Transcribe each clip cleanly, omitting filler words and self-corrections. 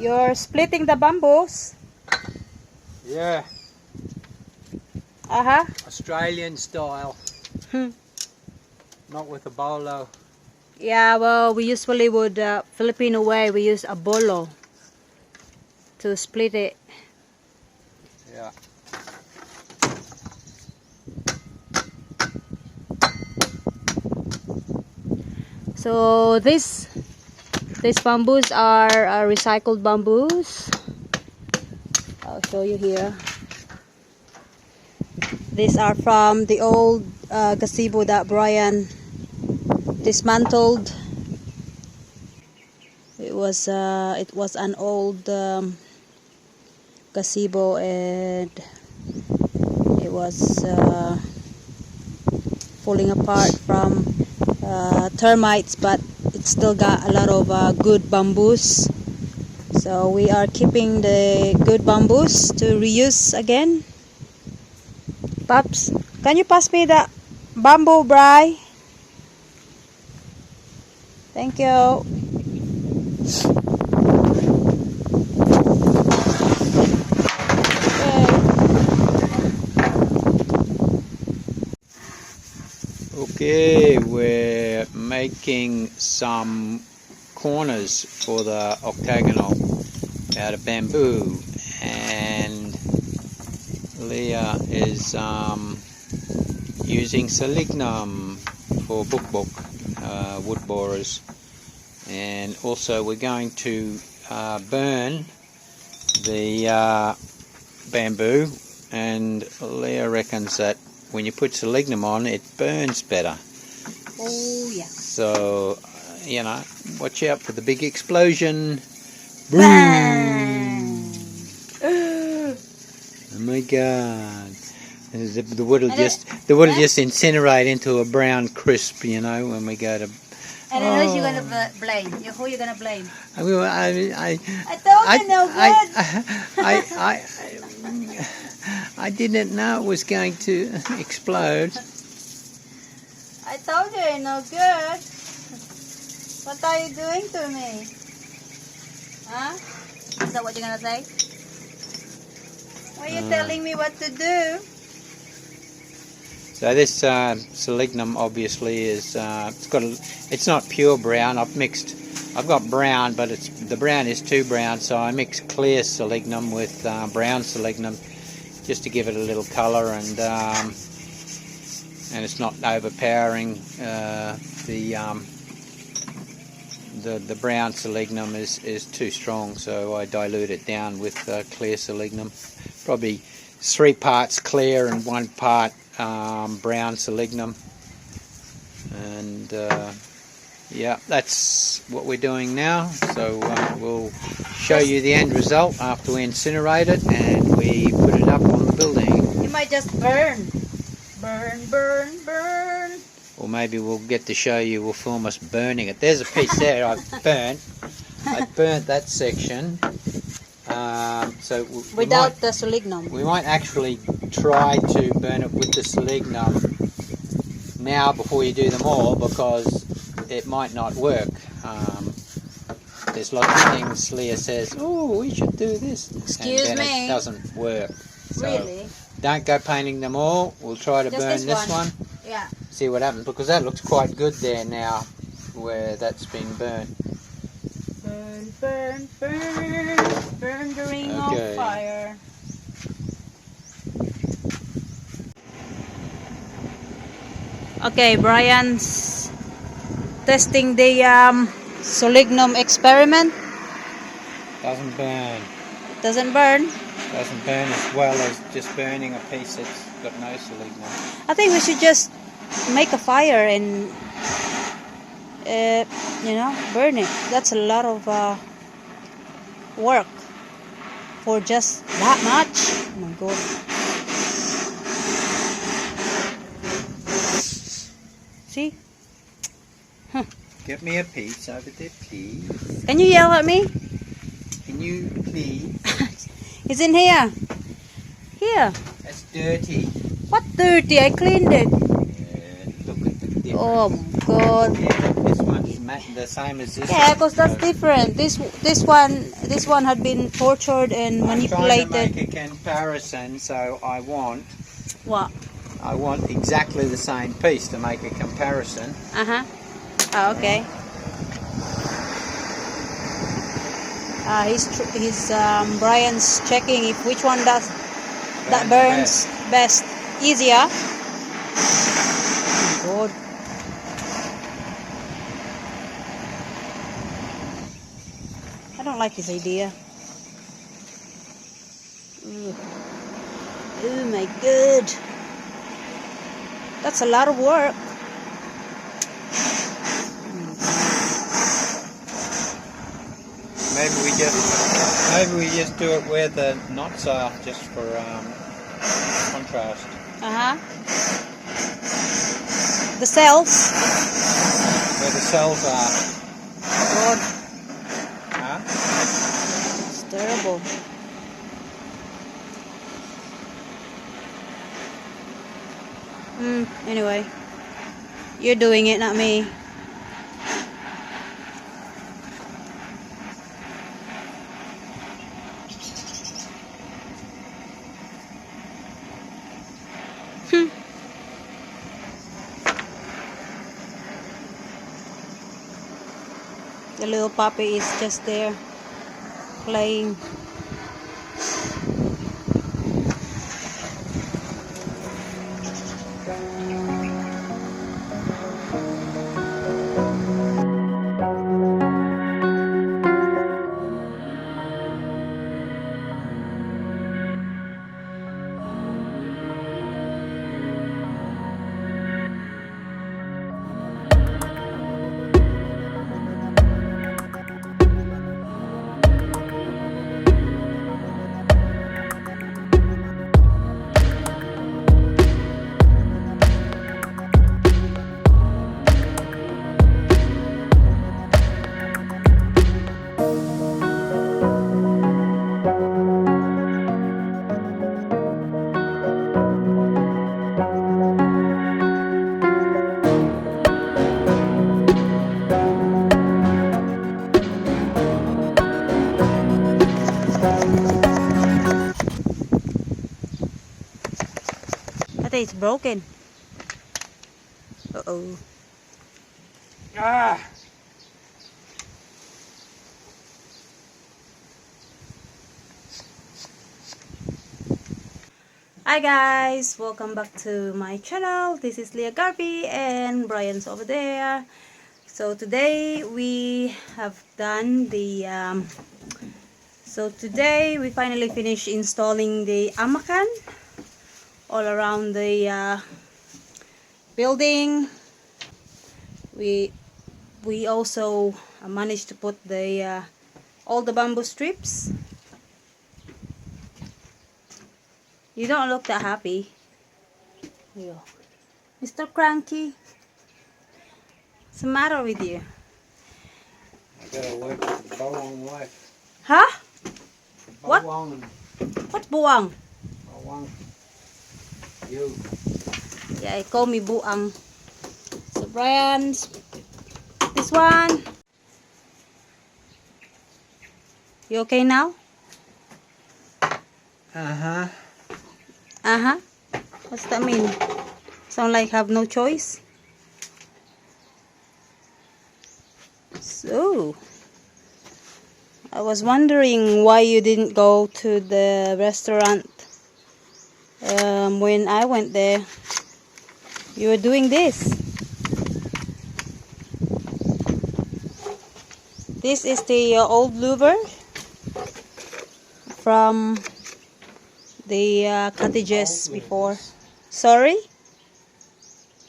You're splitting the bamboos? Yeah. Uh-huh. Australian style. Not with a bolo. Yeah, well, we usually would, Filipino way, we use a bolo to split it. Yeah. So these bamboos are recycled bamboos. I'll show you here. These are from the old gazebo that Brian dismantled. It was an old gazebo, and it was falling apart from termites, but it still got a lot of good bamboos. So we are keeping the good bamboos to reuse again. Pops, can you pass me the bamboo, Bri? Thank you. Okay, we're making some corners for the octagonal out of bamboo, and Leah is using selignum for book wood borers, and also we're going to burn the bamboo, and Leah reckons that when you put selignum on, it burns better. Oh yeah. So, you know, watch out for the big explosion. Bang! Oh my God! The wood will just incinerate into a brown crisp. You know, when we go to. And then who's you gonna blame? Who you gonna blame? I told you no good. I didn't know it was going to explode. I told you you're no good. What are you doing to me? Huh? Is that what you're gonna say? Why are you telling me what to do? So this selignum obviously is it's not pure brown. I've got brown, but the brown is too brown, so I mix clear selignum with brown selignum just to give it a little colour, and it's not overpowering. The brown selignum is too strong, so I dilute it down with clear selignum. Probably 3 parts clear and 1 part brown selignum, and yeah, that's what we're doing now. So we'll show you the end result after we incinerate it and we put it up on the building. You might just burn. Burn, burn, burn. Or maybe we'll get to show you, we'll film us burning it. There's a piece there I've burnt. I burnt that section. So without the selignum. We might actually try to burn it with the selignum now before you do them all, because it might not work. There's lots of things Leah says, oh, we should do this. Excuse and then me. It doesn't work. So really? Don't go painting them all. We'll try to just burn this one. Yeah. See what happens, because that looks quite good there now where that's been burnt. Burn, burn, burn. Burn the ring on fire. Okay, Brian's testing the selignum experiment. Doesn't burn. Doesn't burn. Doesn't burn as well as just burning a piece that's got no selignum. I think we should just make a fire and you know, burn it. That's a lot of work for just that much. Oh my God. See? Huh. Get me a piece over there, please. Can you yell at me? Can you please? It's in here. Here. That's dirty. What dirty? I cleaned it. Look at the difference. Oh my God. Yeah, this one. the same as this. Yeah, because that's different. This one had been tortured and I'm trying to manipulated. make a comparison, so I want What? exactly the same piece to make a comparison. Oh, okay. Brian's checking if which one does that burns best, easier. Good. I don't like this idea. Ugh. Oh my god, that's a lot of work. Maybe we just do it where the knots are, just for contrast. The cells. Where the cells are. God, Huh? it's terrible. Anyway, you're doing it, not me. The little puppy is just there playing. I think it's broken. Uh-oh. Ah! Hi guys, welcome back to my channel. This is Leah Garby and Brian's over there. So today we have done the today we finally finished installing the amakan all around the building. We also managed to put the all the bamboo strips. You don't look that happy. Yo. Mr. Cranky. What's the matter with you? I gotta work with the bawang wife. Huh? What? Bawang. What's buang? Bawang. You. Yeah, he called me buang. So Brian's this one. You okay now? Uh-huh. Uh-huh. What's that mean? Sound like have no choice? So, I was wondering why you didn't go to the restaurant when I went there. You were doing this. This is the old louver from the cottages before. Sorry?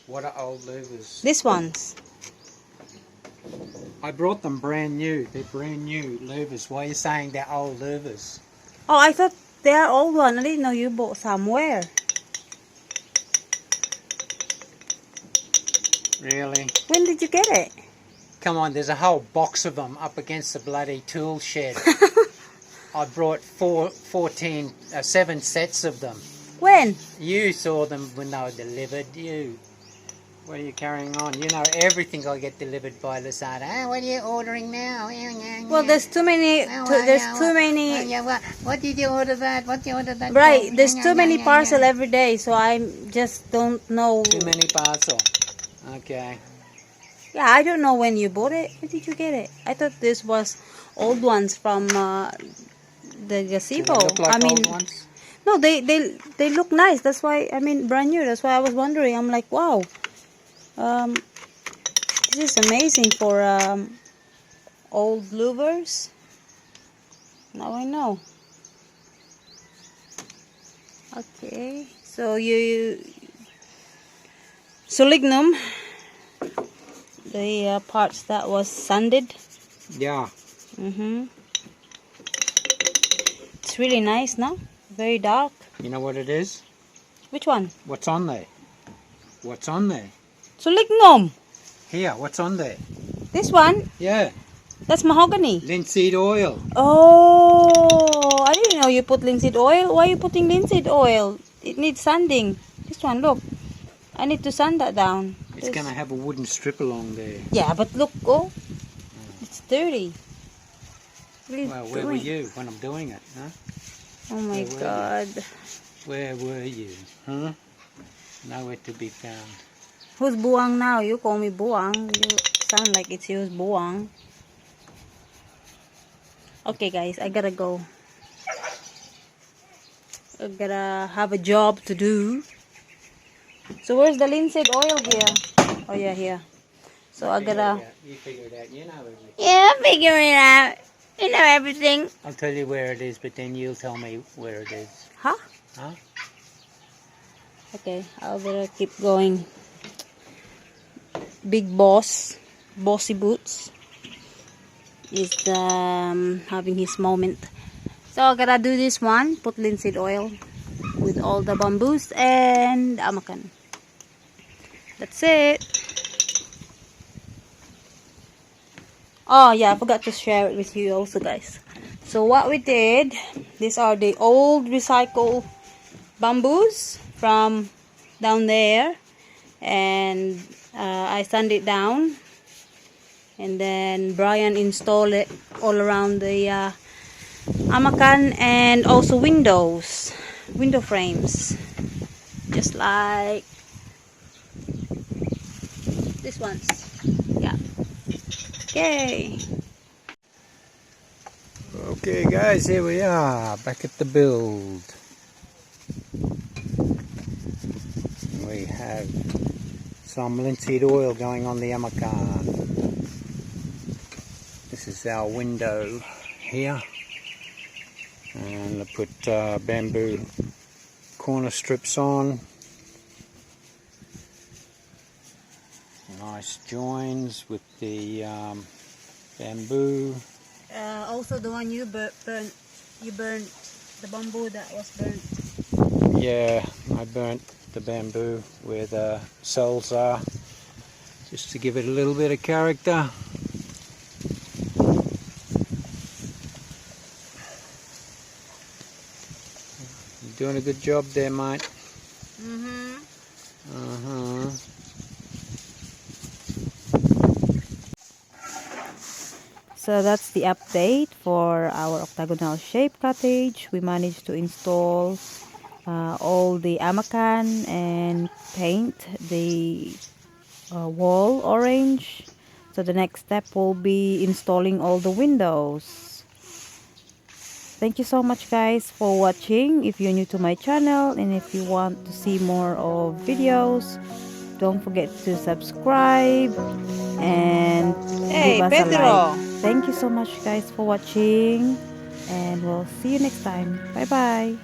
What are old louvers? These ones. I brought them brand new. They're brand new louvers. Why are you saying they're old louvers? Oh, I thought they are old one. I didn't know you bought somewhere. Really? When did you get it? Come on, there's a whole box of them up against the bloody tool shed. I brought 7 sets of them. When? You saw them when they were delivered, you. What are you carrying on? You know everything I get delivered by Lasada. Ah, what are you ordering now? Well, there's too many. There's too many. What did you order that? What did you order that? Right, there's too many parcel every day, so I just don't know. Too many parcel. Okay. Yeah, I don't know when you bought it. When did you get it? I thought this was old ones from the gazebo. Do they look like I mean, old ones? no, they look nice. That's why I mean brand new. That's why I was wondering. I'm like, wow, this is amazing for old louvers. Now I know. Okay, so lignum, the parts that was sanded. Yeah. It's really nice, no? Very dark. You know what it is? Which one? What's on there? What's on there? Lignum. Here, what's on there? This one? Yeah. That's mahogany. Linseed oil. Oh, I didn't know you put linseed oil. Why are you putting linseed oil? It needs sanding. This one, look. I need to sand that down. It's going to have a wooden strip along there. Yeah, but look, oh, it's dirty. Well, where were you when I'm doing it, huh? Oh my God. Where were you? Huh? Nowhere to be found. Who's buang now? You call me buang. You sound like it's you, buang. Okay guys, I gotta go. I gotta have a job to do. So where's the linseed oil here? Oh yeah, here. So I gotta... You figure it out. You know everything. Yeah, figure it out. You know everything. I'll tell you where it is, but then you'll tell me where it is. Huh? Huh? Okay, I'll better keep going. Big boss, bossy boots, is having his moment. So I gotta do this one. Put linseed oil with all the bamboos and amakan. That's it. Oh yeah, I forgot to share it with you also, guys. So what we did, these are the old recycled bamboos from down there, and I sand it down, and then Brian installed it all around the amakan, and also window frames, just like this ones. Yeah. Okay. Okay guys, here we are, back at the build. We have some linseed oil going on the amakan. This is our window here. And I put bamboo corner strips on. Nice joins with the bamboo. Also the one you burnt the bamboo that was burnt. Yeah, I burnt the bamboo where the cells are, just to give it a little bit of character. You're doing a good job there, mate. So that's the update for our octagonal shape cottage. We managed to install all the amakan and paint the wall orange. So the next step will be installing all the windows. Thank you so much guys for watching. If you're new to my channel and if you want to see more of videos, don't forget to subscribe and give us a like. Thank you so much guys for watching, and we'll see you next time. Bye bye.